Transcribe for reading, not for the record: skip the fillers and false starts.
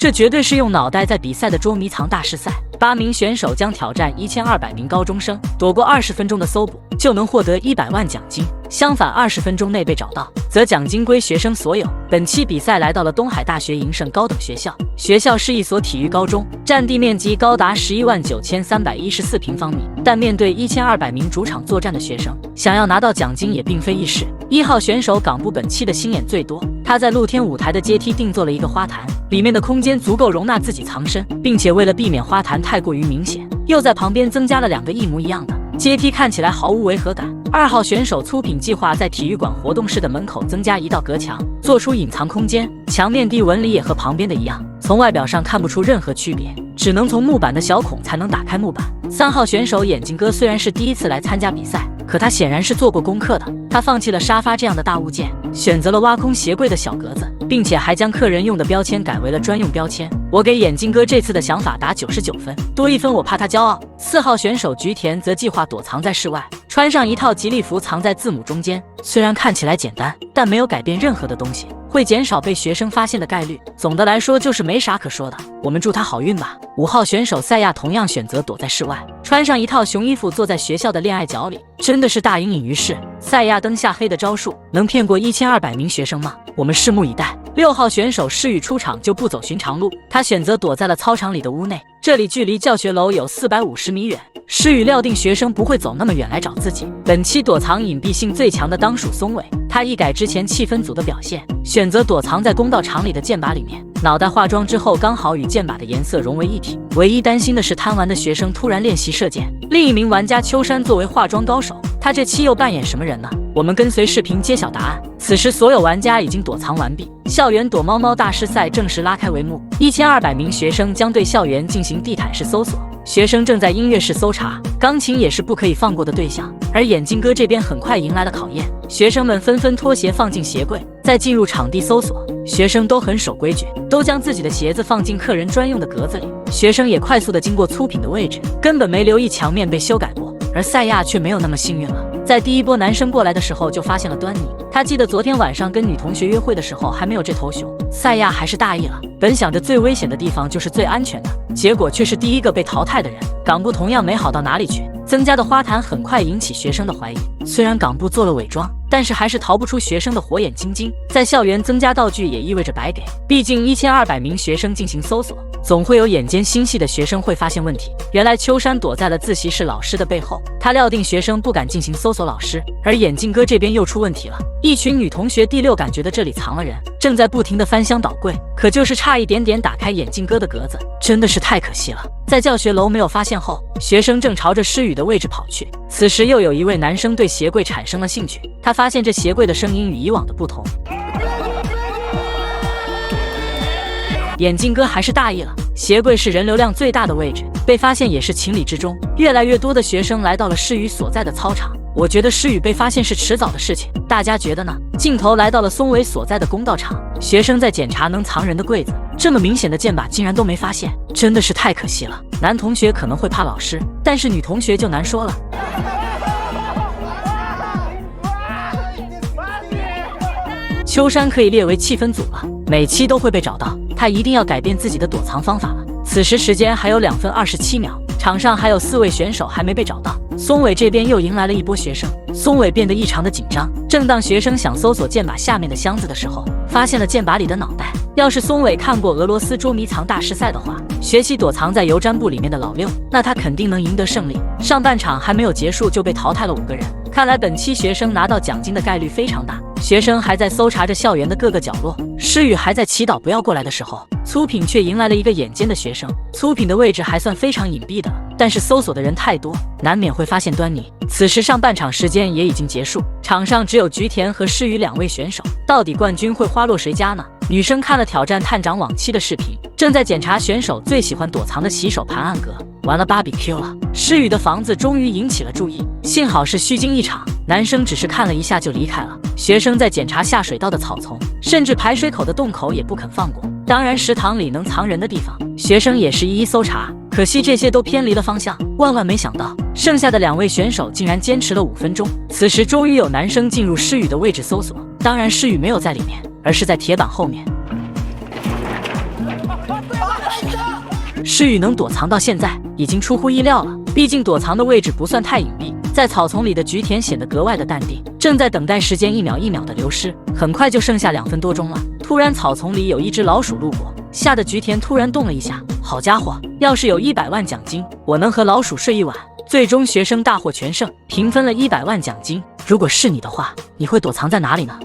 这绝对是用脑袋在比赛的捉迷藏大师赛。8名选手将挑战1200名高中生，躲过20分钟的搜捕，就能获得100万奖金。相反，20分钟内被找到，则奖金归学生所有。本期比赛来到了东海大学营盛高等学校，学校是一所体育高中，占地面积高达119314平方米。但面对1200名主场作战的学生，想要拿到奖金也并非易事。1号选手港部本期的心眼最多，他在露天舞台的阶梯定做了一个花坛，里面的空间足够容纳自己藏身，并且为了避免花坛太过于明显，又在旁边增加了2个一模一样的阶梯，看起来毫无违和感。2号选手粗品计划在体育馆活动室的门口增加1道隔墙，做出隐藏空间，墙面地纹理也和旁边的一样，从外表上看不出任何区别，只能从木板的小孔才能打开木板。3号选手眼镜哥虽然是第一次来参加比赛，可他显然是做过功课的。他放弃了沙发这样的大物件，选择了挖空鞋柜的小格子，并且还将客人用的标签改为了专用标签。我给眼镜哥这次的想法打99分，多1分我怕他骄傲。4号选手菊田则计划躲藏在室外，穿上一套吉利服藏在字母中间。虽然看起来简单，但没有改变任何的东西，会减少被学生发现的概率。总的来说就是没啥可说的，我们祝他好运吧。5号选手赛亚同样选择躲在室外，穿上一套熊衣服坐在学校的恋爱角里，真的是大隐隐于市。赛亚灯下黑的招数能骗过1200名学生吗？我们拭目以待。6号选手诗雨出场就不走寻常路，他选择躲在了操场里的屋内，这里距离教学楼有450米远。诗雨料定学生不会走那么远来找自己。本期躲藏隐蔽性最强的当属松尾，他一改之前气氛组的表现，选择躲藏在公道场里的箭靶里面，脑袋化妆之后刚好与箭靶的颜色融为一体。唯一担心的是贪玩的学生突然练习射箭。另一名玩家秋山作为化妆高手，他这期又扮演什么人呢？我们跟随视频揭晓答案。此时所有玩家已经躲藏完毕，校园躲猫猫大师赛正式拉开帷幕。1200名学生将对校园进行地毯式搜索，学生正在音乐室搜查，钢琴也是不可以放过的对象。而眼镜哥这边很快迎来了考验，学生们纷纷脱鞋放进鞋柜，再进入场地搜索。学生都很守规矩，都将自己的鞋子放进客人专用的格子里。学生也快速的经过粗品的位置，根本没留意墙面被修改过。而赛亚却没有那么幸运了，在第一波男生过来的时候就发现了端倪。他记得昨天晚上跟女同学约会的时候还没有这头熊。赛亚还是大意了，本想着最危险的地方就是最安全的，结果却是第一个被淘汰的人。港部同样没好到哪里去，增加的花坛很快引起学生的怀疑。虽然港部做了伪装，但是还是逃不出学生的火眼金睛。在校园增加道具也意味着白给，毕竟1200名学生进行搜索，总会有眼尖心细的学生会发现问题。原来秋山躲在了自习室老师的背后，他料定学生不敢进行搜索老师。而眼镜哥这边又出问题了，一群女同学第6感觉得这里藏了人，正在不停的翻箱倒柜，可就是差一点点打开眼镜哥的格子，真的是太可惜了。在教学楼没有发现后，学生正朝着诗雨的位置跑去。此时又有一位男生对鞋柜产生了兴趣，他发现这鞋柜的声音与以往的不同。眼镜哥还是大意了，鞋柜是人流量最大的位置，被发现也是情理之中。越来越多的学生来到了诗雨所在的操场，我觉得诗雨被发现是迟早的事情，大家觉得呢？镜头来到了松尾所在的公道场，学生在检查能藏人的柜子，这么明显的箭靶竟然都没发现，真的是太可惜了。男同学可能会怕老师，但是女同学就难说了。秋山可以列为气氛组了，每期都会被找到，他一定要改变自己的躲藏方法了。此时时间还有2分27秒，场上还有4位选手还没被找到。松尾这边又迎来了一波学生，松尾变得异常的紧张。正当学生想搜索箭靶下面的箱子的时候，发现了箭靶里的脑袋。要是松尾看过俄罗斯捉迷藏大师赛的话，学习躲藏在油毡布里面的老六，那他肯定能赢得胜利。上半场还没有结束就被淘汰了5个人，看来本期学生拿到奖金的概率非常大。学生还在搜查着校园的各个角落，诗雨还在祈祷不要过来的时候，粗品却迎来了一个眼尖的学生。粗品的位置还算非常隐蔽的，但是搜索的人太多，难免会发现端倪。此时上半场时间也已经结束，场上只有菊田和诗雨2位选手，到底冠军会花落谁家呢？女生看了挑战探长往期的视频，正在检查选手最喜欢躲藏的洗手盘暗格。完了，BBQ了！诗雨的房子终于引起了注意，幸好是虚惊一场，男生只是看了一下就离开了。学生在检查下水道的草丛，甚至排水口的洞口也不肯放过。当然，食堂里能藏人的地方，学生也是一一搜查。可惜这些都偏离了方向，万万没想到，剩下的2位选手竟然坚持了5分钟。此时终于有男生进入诗雨的位置搜索，当然诗雨没有在里面，而是在铁板后面。诗雨能躲藏到现在，已经出乎意料了。毕竟躲藏的位置不算太隐蔽，在草丛里的菊田显得格外的淡定，正在等待时间一秒一秒的流失。很快就剩下2分多钟了。突然，草丛里有一只老鼠路过，吓得菊田突然动了一下。好家伙，要是有100万奖金，我能和老鼠睡一晚。最终学生大获全胜，平分了100万奖金。如果是你的话，你会躲藏在哪里呢？